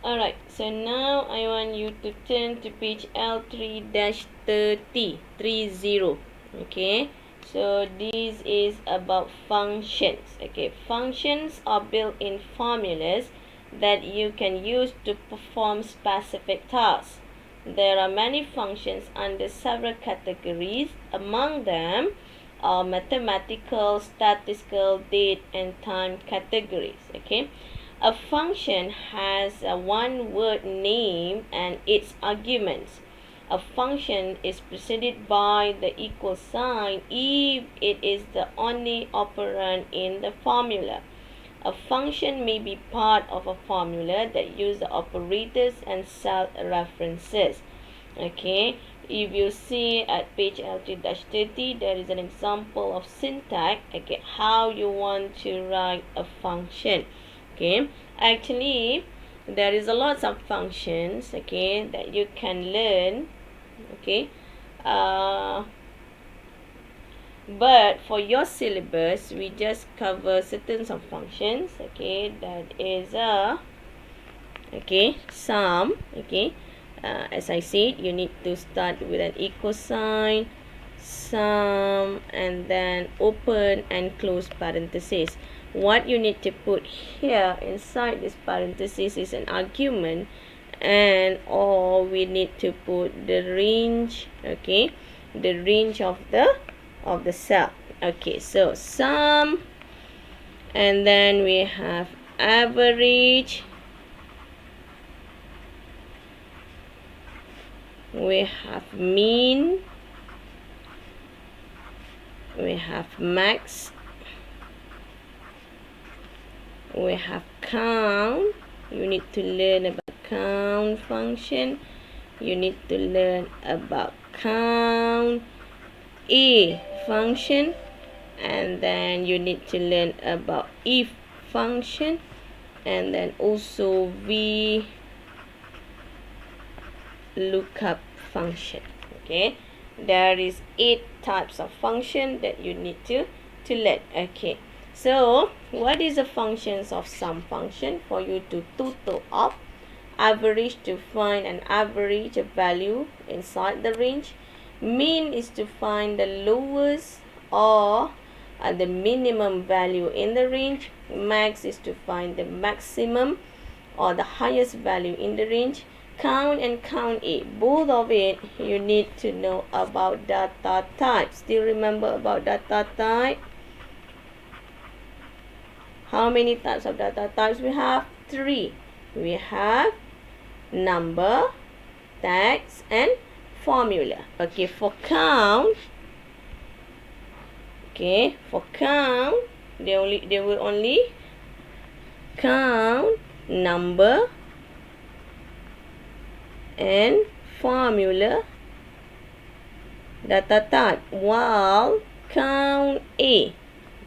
Alright, so now I want you to turn to page L3-30, 30. Okay, so this is about functions. Okay, functions are built-in formulas that you can use to perform specific tasks. There are many functions under several categories. Among them are mathematical, statistical, date, and time categories. Okay, a function has a one-word name and its arguments. A function is preceded by the equal sign if it is the only operand in the formula. A function may be part of a formula that use the operators and cell references. Okay, if you see at page L3-30, there is an example of syntax. Okay, how you want to write a function. Okay, actually there is a lot of functions, okay, that you can learn. Okay, but for your syllabus we just cover certain of functions. Okay, that is sum. Okay, as I said, you need to start with an equal sign, sum, and then open and close parenthesis. What you need to put here inside this parenthesis is an argument, and or we need to put the range. Okay, the range of the cell. Okay, so sum, and then we have average, we have mean, we have max, we have count. You need to learn about count function. You need to learn about count a function, and then you need to learn about if function, and then also Vlookup function. Okay, there is 8 types of function that you need to learn. Okay, so what is the functions of sum function? For you to total up, average to find an average value inside the range, mean is to find the lowest or the minimum value in the range, max is to find the maximum or the highest value in the range, count and count a. Both of it you need to know about data type. Still remember about data type? How many types of data types we have? 3. We have number, text, and formula. Okay, for count, they will only count number and formula data type, while count A,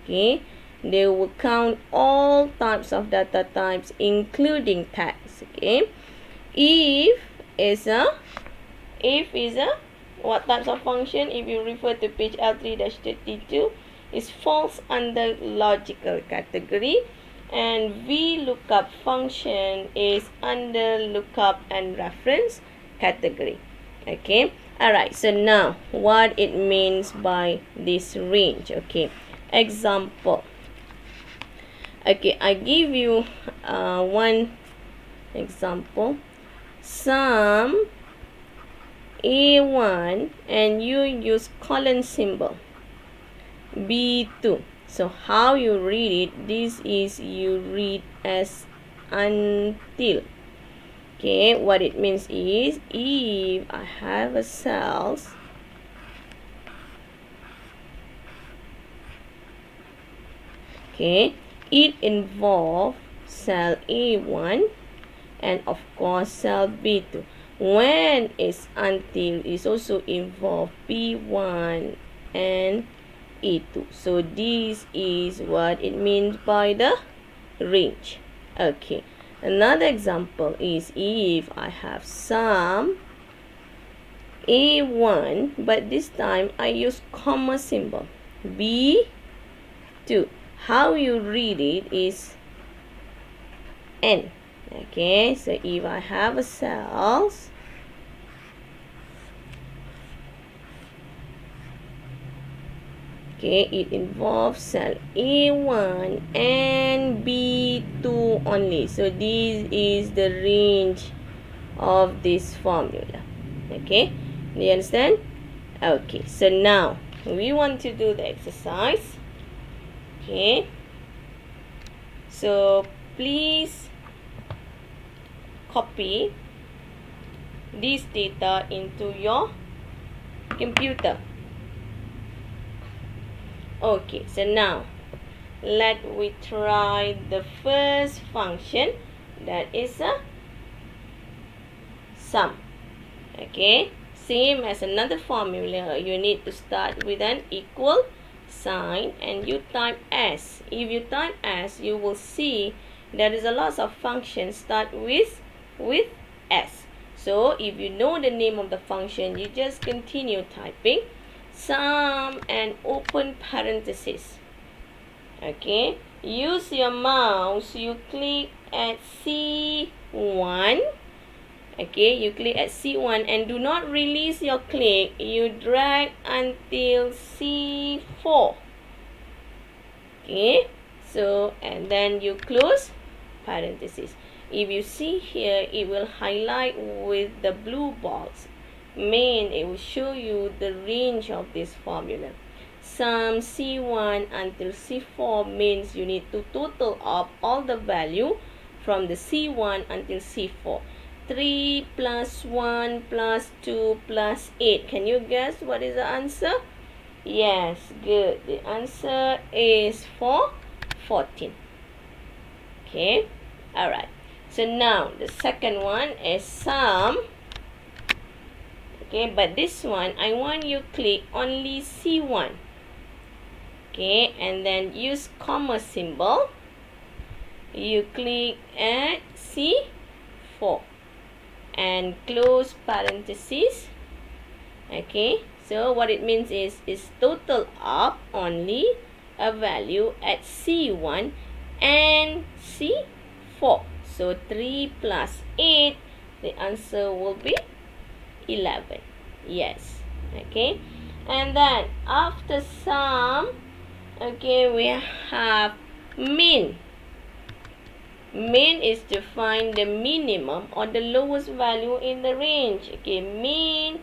okay, they will count all types of data types including text. Okay, if is a what types of function? If you refer to page L3-32, is falls under logical category, and Vlookup function is under lookup and reference category. Okay, alright, so now what it means by this range. Okay, example. Okay, I give you one example. Sum A1 and you use colon symbol, B2. So how you read it, this is you read as until. Okay, what it means is if I have a cells, okay, it involves cell A1 and of course cell B2. When it's until, is also involve B1 and A2. So this is what it means by the range. Okay, another example is if I have sum A1, but this time I use comma symbol, B2. How you read it is N. Okay, so if I have a cells, okay, it involves cell A1 and B2 only. So this is the range of this formula. Okay, do you understand? Okay, so now we want to do the exercise. Okay, so please copy this data into your computer. Okay, so now let we try the first function, that is a sum. Okay, same as another formula, you need to start with an equal sign and you type S. If you type S, you will see there is a lot of functions start with S. So if you know the name of the function, you just continue typing sum and open parenthesis. Okay, use your mouse, you click at C1. Okay, you click at C1 and do not release your click. You drag until C4. Okay, so and then you close parenthesis. If you see here, it will highlight with the blue box. It will show you the range of this formula. Sum C1 until C4 means you need to total up all the value from the C1 until C4. 3 plus 1 plus 2 plus 8. Can you guess what is the answer? Yes, good. The answer is for 14. Okay, alright. So now the second one is sum. Okay, but this one I want you click only C1. Okay, and then use comma symbol. You click at C4 and close parenthesis. Okay, so what it means is total up only a value at C1 and C4. So 3 plus 8, the answer will be 11. Yes. Okay, and then after sum, okay, we have min. Min is to find the minimum or the lowest value in the range. Okay, min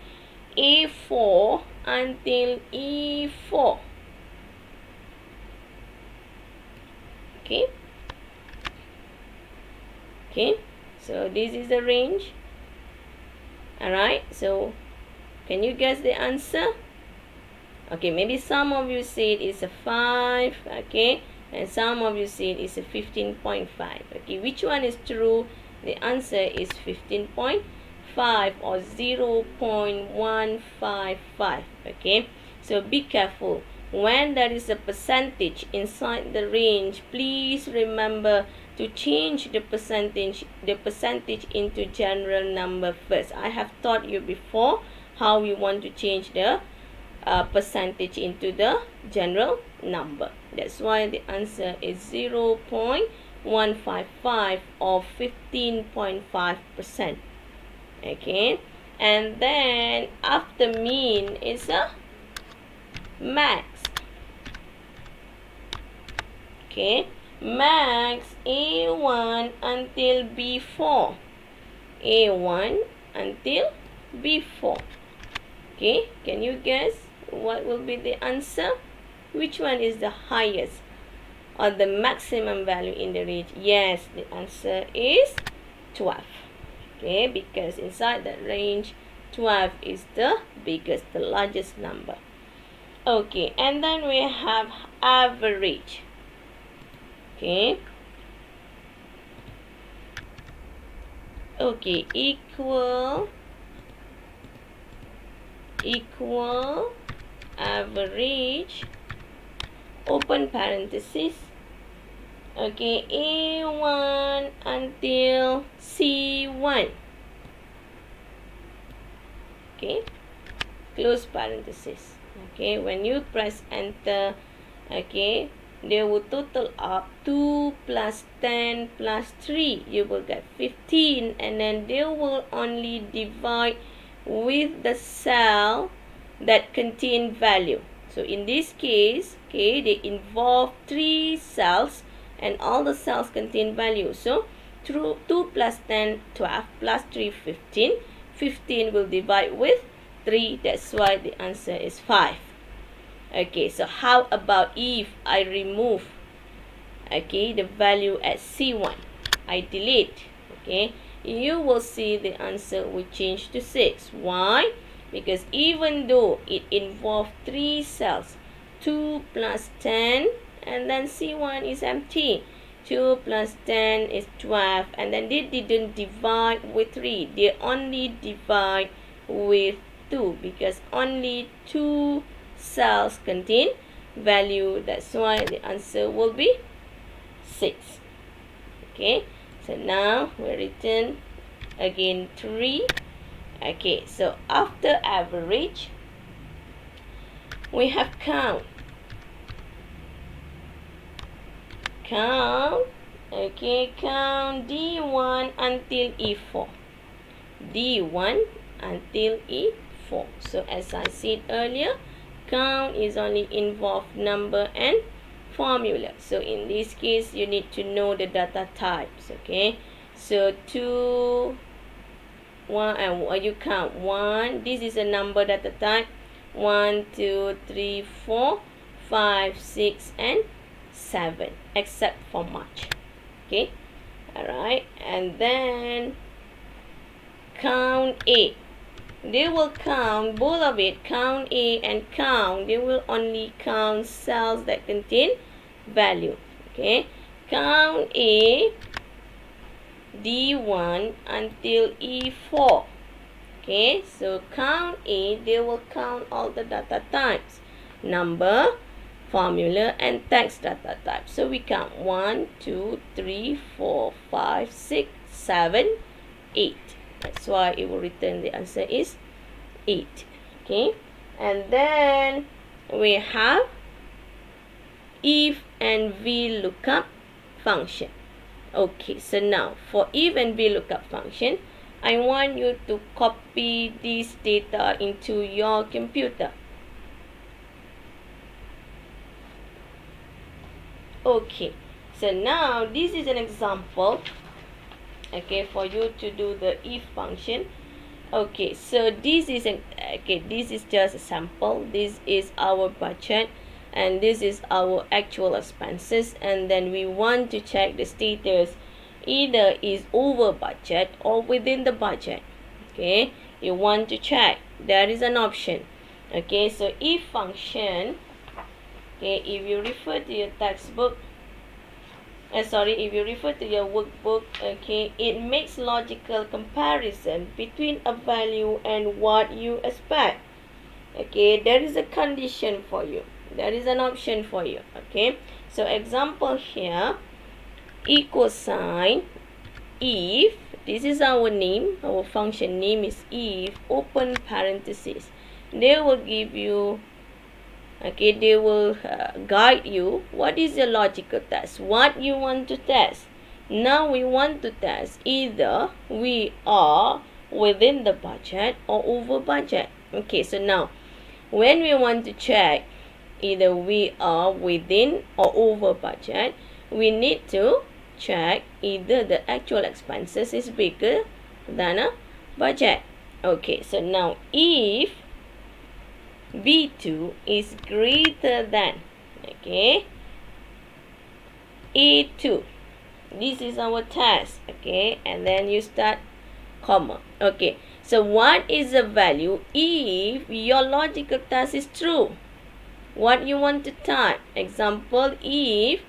A4 until E4. Okay. Okay, so this is the range. Alright, so can you guess the answer? Okay, maybe some of you said it's a 5. Okay, and some of you said it's a 15.5. Okay, which one is true? The answer is 15.5 or 0.155. Okay, so be careful when there is a percentage inside the range. Please remember to change the percentage into general number first. I have taught you before how we want to change the percentage into the general number. That's why the answer is 0.155 or 15.5%. Okay, and then after mean is a max. Okay, max A1 until B4. A1 until B4. Okay, can you guess what will be the answer? Which one is the highest or the maximum value in the range? Yes, the answer is 12. Okay, because inside that range 12 is the biggest, the largest number. Okay, and then we have average. Okay, okay, equal average, open parenthesis. Okay, A1 until C1. Okay, close parenthesis. Okay, when you press enter, okay, they will total up 2 plus 10 plus 3. You will get 15, and then they will only divide with the cell that contain value. So in this case, okay, they involve 3 cells and all the cells contain value. So through 2 plus 10, 12 plus 3, 15. 15 will divide with 3. That's why the answer is 5. Okay, so how about if I remove, okay, the value at C1? I delete, okay, you will see the answer will change to 6. Why? Because even though it involved 3 cells, 2 plus 10, and then C1 is empty. 2 plus 10 is 12, and then they didn't divide with 3. They only divide with 2 because only 2 cells contain value. That's why the answer will be 6. Okay, so now we return again 3. Okay, so after average, we have count. Okay, count D1 until E4. D1 until E4. So as I said earlier, count is only involve number and formula. So in this case, you need to know the data types. Okay, so 2, 1, and you count 1. This is a number data type. 1, 2, 3, 4, 5, 6, and 7, except for March. Okay, alright, and then count A. They will count both of it, count A and count. They will only count cells that contain value. Okay, count A, D1 until E4. Okay, so count A, they will count all the data types: number, formula, and text data type. So we count 1, 2, 3, 4, 5, 6, 7, 8. That's why it will return the answer is 8. Okay, and then we have if and Vlookup function. Okay, so now for if and Vlookup function, I want you to copy this data into your computer. Okay, so now this is an example, okay, for you to do the if function. Okay, so this is this is just a sample. This is our budget, and this is our actual expenses, and then we want to check the status, either is over budget or within the budget. Okay, you want to check, there is an option. Okay, so if function, okay, if you refer to your textbook, if you refer to your workbook, okay, it makes logical comparison between a value and what you expect. Okay, there is a condition for you, there is an option for you. Okay, so example here, equal sign, if, this is our name, our function name is if, open parenthesis. They will give you, okay, they will guide you what is your logical test, what you want to test. Now we want to test either we are within the budget or over budget. Okay, so now when we want to check either we are within or over budget, we need to check either the actual expenses is bigger than a budget. Okay, so now if B2 is greater than, okay, A2, this is our test. Okay, and then you start comma. Okay, so what is the value if your logical test is true? What you want to type? Example, if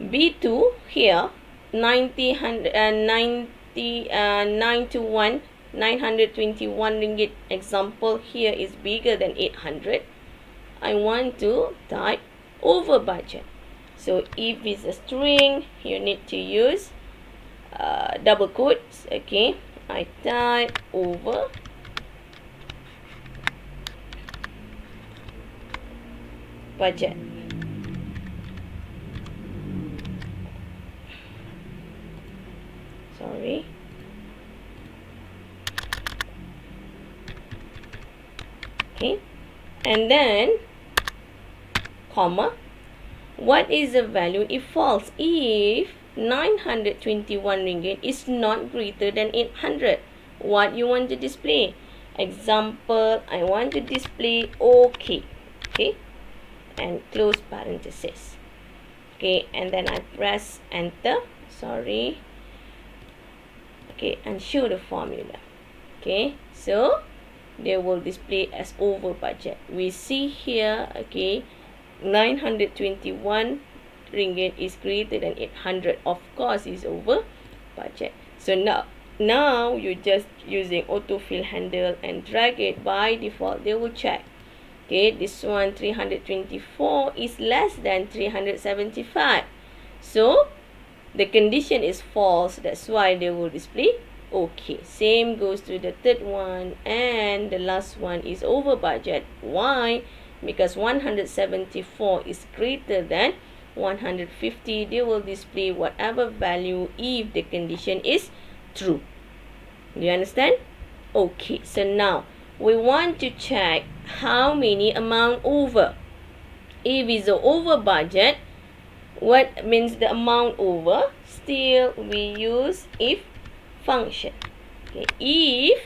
B2 here 921 921 ringgit, example here, is bigger than 800. I want to type over budget. So if it's a string, you need to use double quotes. Okay, I type over budget. sorry, okay, and then comma, what is the value if false? If 921 ringgit is not greater than 800, what you want to display? Example, I want to display okay, okay, and close parenthesis, okay, and then I press enter, sorry, okay, and show the formula, okay, so they will display as over budget. We see here, okay, 921 ringgit is greater than 800. Of course, is over budget. So now you're just using autofill handle and drag it. By default, they will check. Okay, this one 324 is less than 375. So the condition is false. That's why they will display okay. Same goes to the third one, and the last one is over budget. Why? Because 174 is greater than 150. They will display whatever value if the condition is true. Do you understand? Okay, so now we want to check how many amount over. If it's over budget, what means the amount over? Still we use if function. Okay, if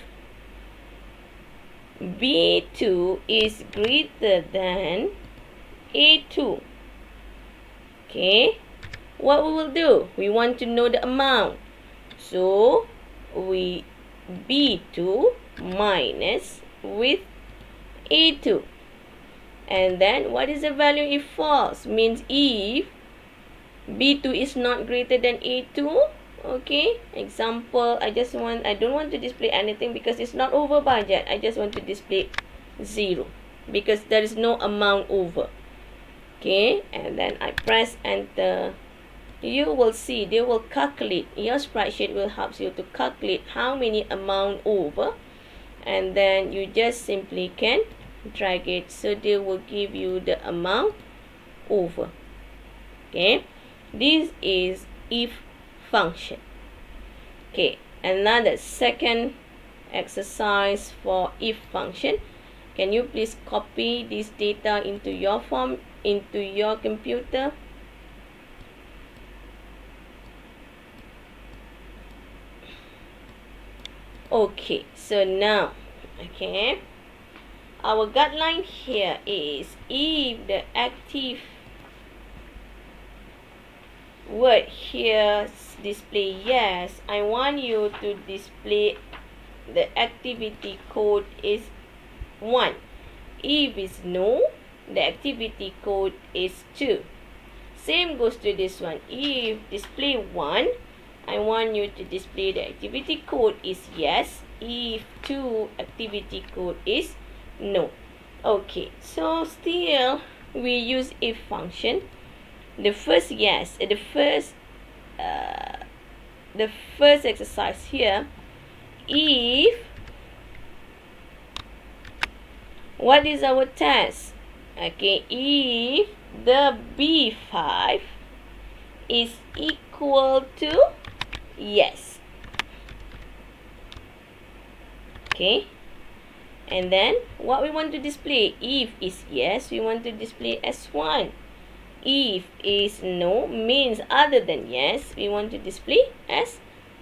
B2 is greater than A2, okay, what we will do? We want to know the amount. So we B2 minus with A2. And then what is the value if false? Means if B2 is not greater than A2. Okay, example, I don't want to display anything because it's not over budget. I just want to display 0 because there is no amount over. Okay, and then I press enter. You will see they will calculate. Your spreadsheet will help you to calculate how many amount over, and then you just simply can drag it, so they will give you the amount over. Okay, this is if function. Okay, another second exercise for if function. Can you please copy this data into your form, into your computer? Okay, so now, okay, our guideline here is if the active word here display yes, I want you to display the activity code is 1. If it's no, the activity code is 2. Same goes to this one. If display 1, I want you to display the activity code is yes. If 2, activity code is no. Okay, so still we use if function. The first yes, the first exercise here, if what is our test? Okay, if the B5 is equal to yes. Okay, and then what we want to display? If is yes, we want to display as 1. If is no, means other than yes, we want to display as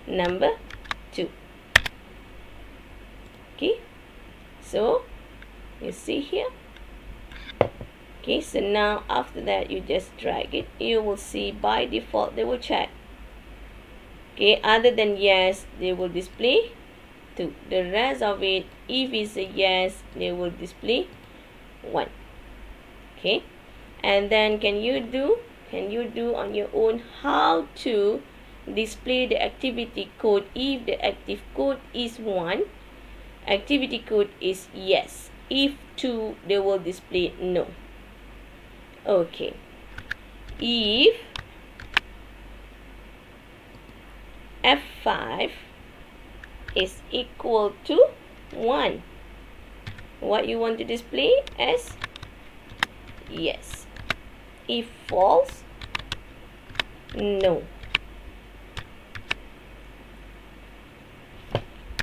number 2. Okay, so you see here. Okay, so now after that you just drag it. You will see by default they will check. Okay, other than yes, they will display 2. The rest of it, if it's a yes, they will display 1. Okay, and then can you do on your own how to display the activity code? If the active code is 1, activity code is yes. If 2, they will display no. Okay, if F5 is equal to 1, what you want to display as yes. If false, no.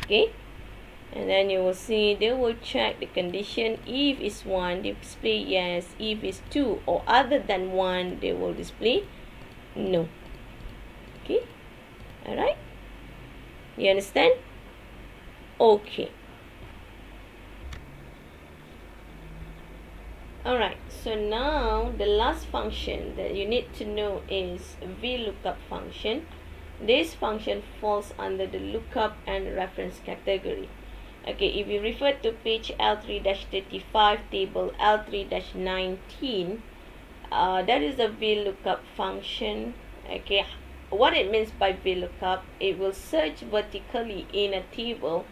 Okay, and then you will see they will check the condition. If it's 1, they display yes. If it's 2 or other than 1, they will display no. Okay, alright, you understand? Okay. Alright, so now the last function that you need to know is Vlookup function. This function falls under the lookup and reference category. Okay, if you refer to page L3-35, table L3-19, that is a Vlookup function. Okay, what it means by Vlookup, it will search vertically in a table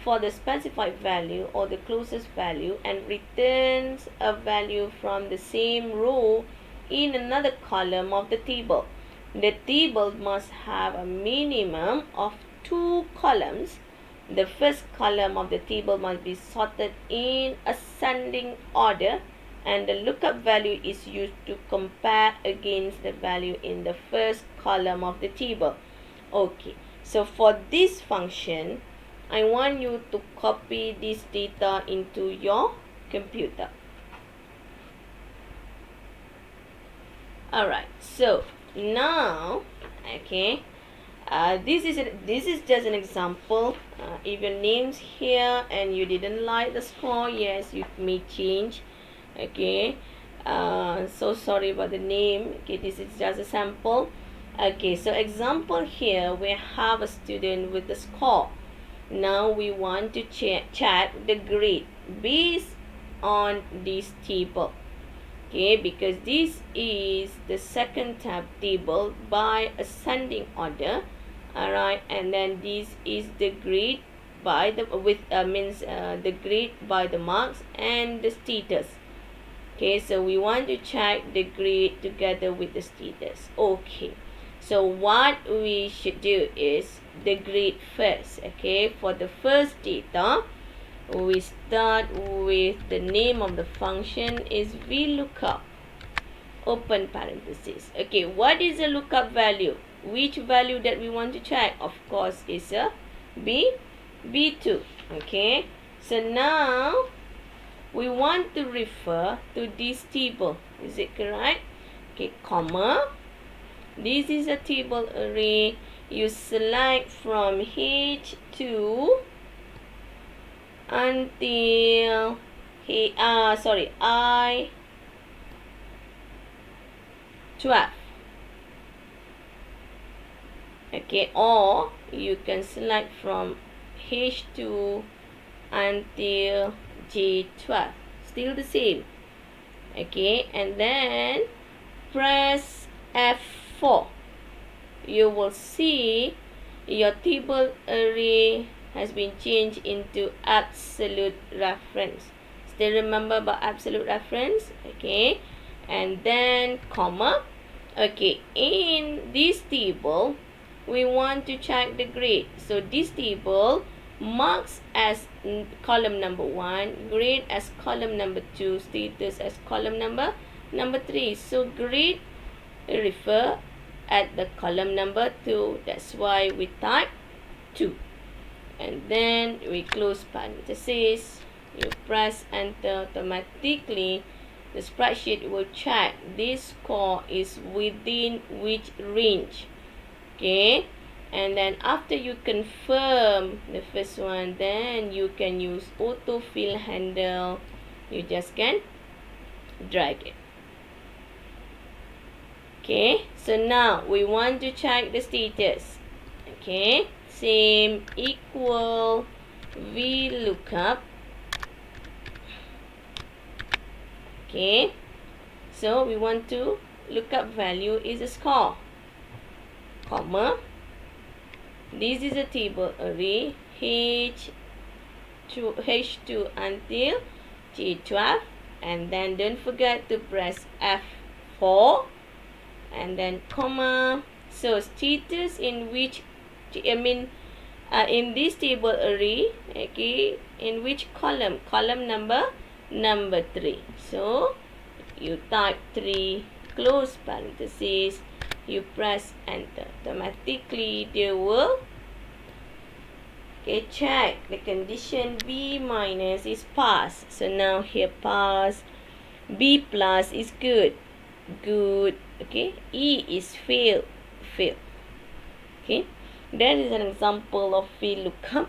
for the specified value or the closest value and returns a value from the same row in another column of the table. The table must have a minimum of 2 columns. The first column of the table must be sorted in ascending order, and the lookup value is used to compare against the value in the first column of the table. Okay, so for this function, I want you to copy this data into your computer. Alright, so now, okay, this is just an example. If your name's here and you didn't like the score, yes, you may change. Okay, so sorry about the name. Okay, this is just a sample. Okay, so example here, we have a student with the score. Now we want to check the grade based on this table. Okay, because this is the second tab table by ascending order. Alright, and then this is the grade by the the grade by the marks and the status. Okay, so we want to check the grade together with the status. Okay, so what we should do is the grade first. Okay, for the first data, we start with the name of the function is Vlookup, open parenthesis. Okay, what is the lookup value? Which value that we want to check? Of course, is a B2. Okay, so now we want to refer to this table. Is it correct? Okay, comma. This is a table array. You select from H2 until I12. Okay, or you can select from H2 until J12. Still the same. Okay, and then press F4. You will see your table array has been changed into absolute reference. Still remember about absolute reference? Okay, and then comma. Okay, in this table, we want to check the grade. So this table marks as column number 1, grade as column number 2, status as column number 3. So grade refer at the column number 2. That's why we type 2. And then we close parenthesis. You press enter. Automatically the spreadsheet will check this score is within which range. Okay, and then after you confirm the first one, then you can use autofill handle. You just can drag it. Okay, so now we want to check the status. Okay, same equal Vlookup. Okay, so we want to lookup value is a score, comma. This is a table array H2 until J12, and then don't forget to press F4 and then comma. So status in which in this table array, okay, in which column? Column number 3. So you type 3, close parenthesis, you press enter. Automatically they will Okay, check the condition B minus is pass. So now here pass. B plus is good. Good. Okay. E is fail. Fail. Okay. That is an example of Vlookup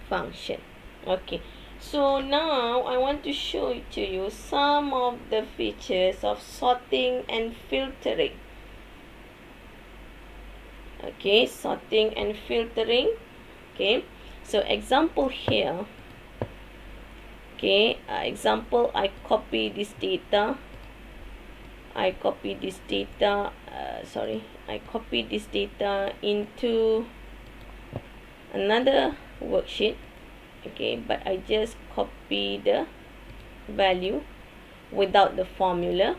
function. Okay. So now I want to show it to you some of the features of sorting and filtering. Okay, sorting and filtering. Okay, so example here. Okay, example, I copy this data. I copy this data into another worksheet. Okay, but I just copy the value without the formula.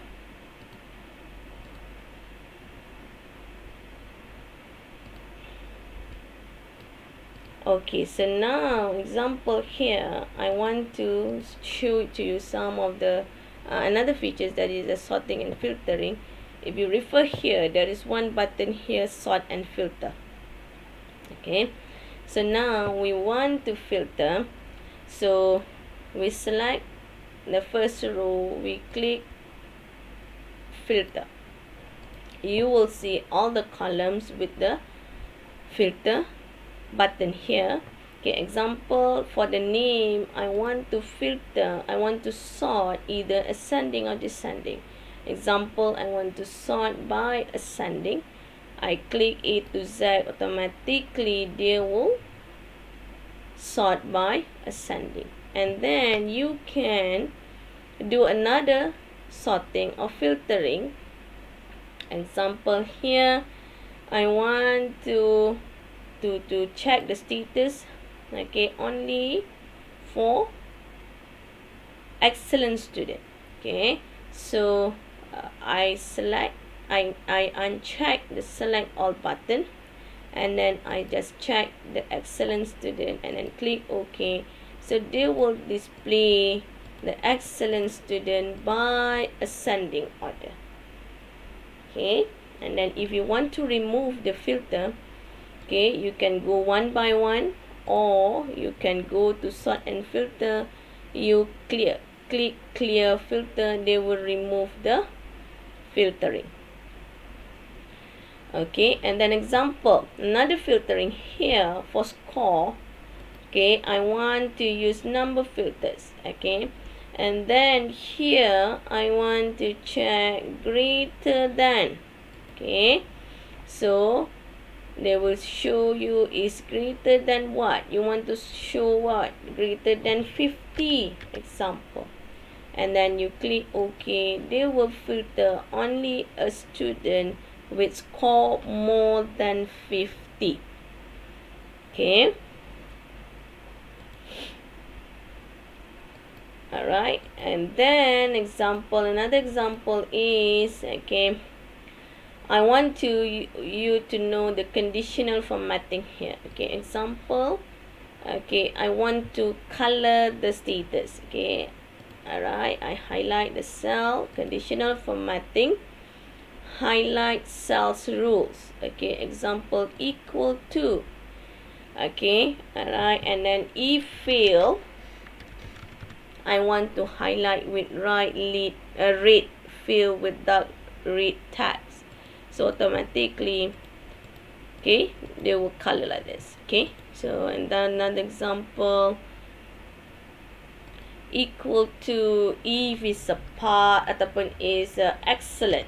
Okay, so now example here, I want to show to you some of the another features, that is the sorting and filtering. If you refer here, there is one button here, sort and filter. Okay, so now we want to filter, so we select the first row, we click filter. You will see all the columns with the filter button here. Okay, example, for the name, I want to filter, I want to sort either ascending or descending. Example, I want to sort by ascending. I click A to Z, automatically they will sort by ascending. And then you can do another sorting or filtering. Example here, I want to check the status, okay, only for excellent student. Okay, so I uncheck the select all button, and then I just check the excellent student and then click OK. So they will display the excellent student by ascending order. Okay, and then if you want to remove the filter, okay, you can go one by one, or you can go to sort and filter. You click clear filter, they will remove the filtering. Okay, and then example, another filtering here for score. Okay, I want to use number filters. Okay, and then here I want to check greater than. Okay, so they will show you is greater than what? You want to show what? Greater than 50, example. And then you click OK. They will filter only a student with score more than 50. Okay. Alright. And then another example is, okay, I want you to know the conditional formatting here. Okay, example, okay, I want to color the status. Okay, alright, I highlight the cell, conditional formatting, highlight cells rules. Okay, example, equal to. Okay, alright, and then if fail, I want to highlight with red fill without red tags. So automatically, okay, they will color like this. Okay, so and then another example, equal to if is a part ataupun is excellent.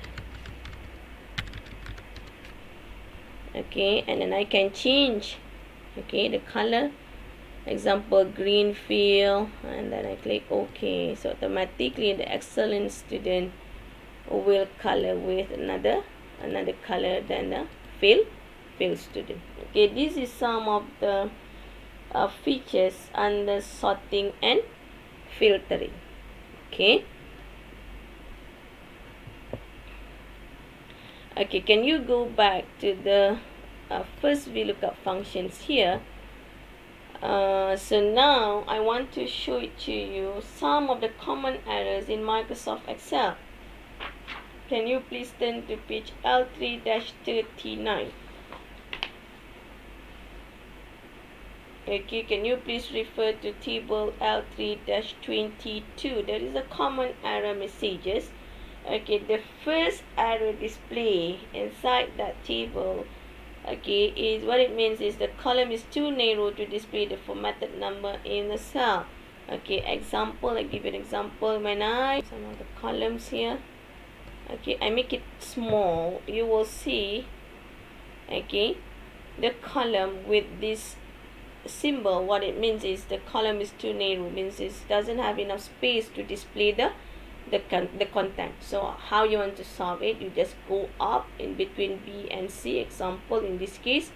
Okay, and then I can change, okay, the color. Example, green fill, and then I click OK. So automatically the excellent student will color with another color than the fail student. Okay, this is some of the features under sorting and filtering. Okay, can you go back to the first VLOOKUP functions here? So now I want to show it to you some of the common errors in Microsoft Excel. Can you please turn to page L3-39? Okay, can you please refer to table L3-22? There is a common error messages. Okay, the first error display inside that table, okay, is what it means is the column is too narrow to display the formatted number in the cell. Okay, example, I give you an example. When I some of the columns here, okay, I make it small, you will see, okay, the column with this symbol. What it means is the column is too narrow, means it doesn't have enough space to display the content. So how you want to solve it, you just go up in between B and C. Example, in this case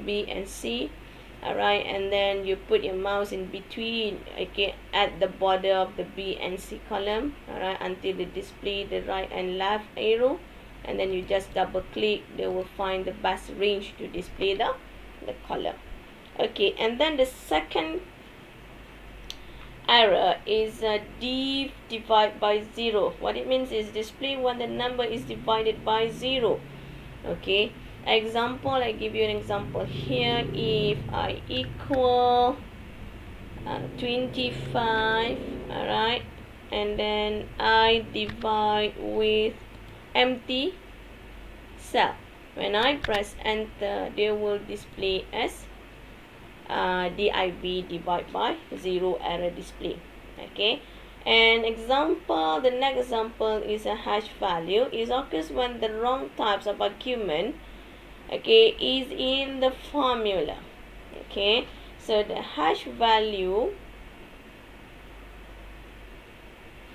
B and C. Alright, and then you put your mouse in between, okay, at the border of the B and C column, alright, until they display the right and left arrow, and then you just double click. They will find the best range to display the column. Okay, and then the second error is div divide by 0. What it means is display when the number is divided by 0. Okay, example, I give you an example here. If I equal 25, alright, and then I divide with empty cell, when I press enter, they will display as div divide by 0 error display. Okay, and example, the next example is a hash value. It occurs when the wrong types of argument, okay, is in the formula. Okay, so the hash value,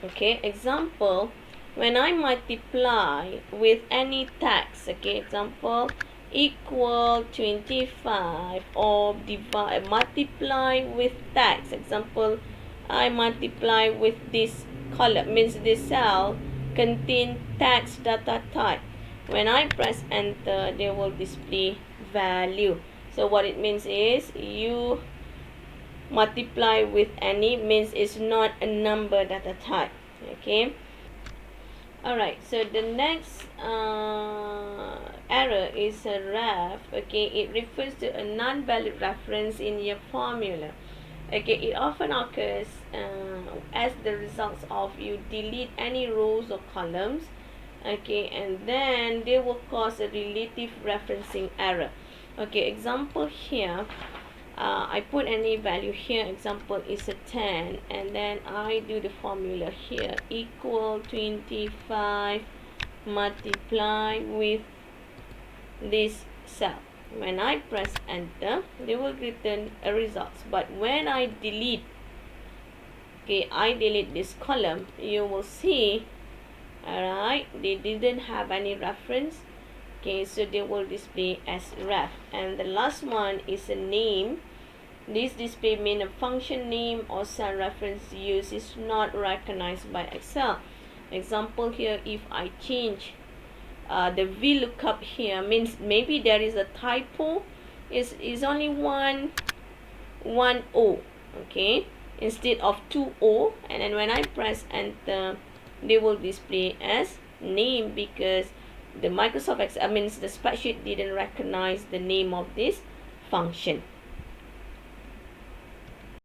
okay, example, when I multiply with any text, okay, example, equal 25, or divide, multiply with text, example, I multiply with this column, means this cell contain text data type. When I press enter, they will display value. So what it means is you multiply with any, means it's not a number data type. Okay, alright, so the next error is a ref. Okay, it refers to a non-valid reference in your formula. Okay, it often occurs as the result of you delete any rows or columns. Okay, and then they will cause a relative referencing error. Okay, example here, I put any value here. Example is a 10, and then I do the formula here, equal 25 multiply with this cell. When I press enter, they will return a result. But when I delete, okay, I delete this column, you will see, alright, they didn't have any reference. Okay, so they will display as ref. And the last one is a name. This display means a function name or cell reference used is not recognized by Excel. Example here, if I change the Vlookup here, means maybe there is a typo, is only one O, okay, instead of 2 O, and then when I press enter, they will display as name, because the Microsoft Excel, means the spreadsheet didn't recognize the name of this function.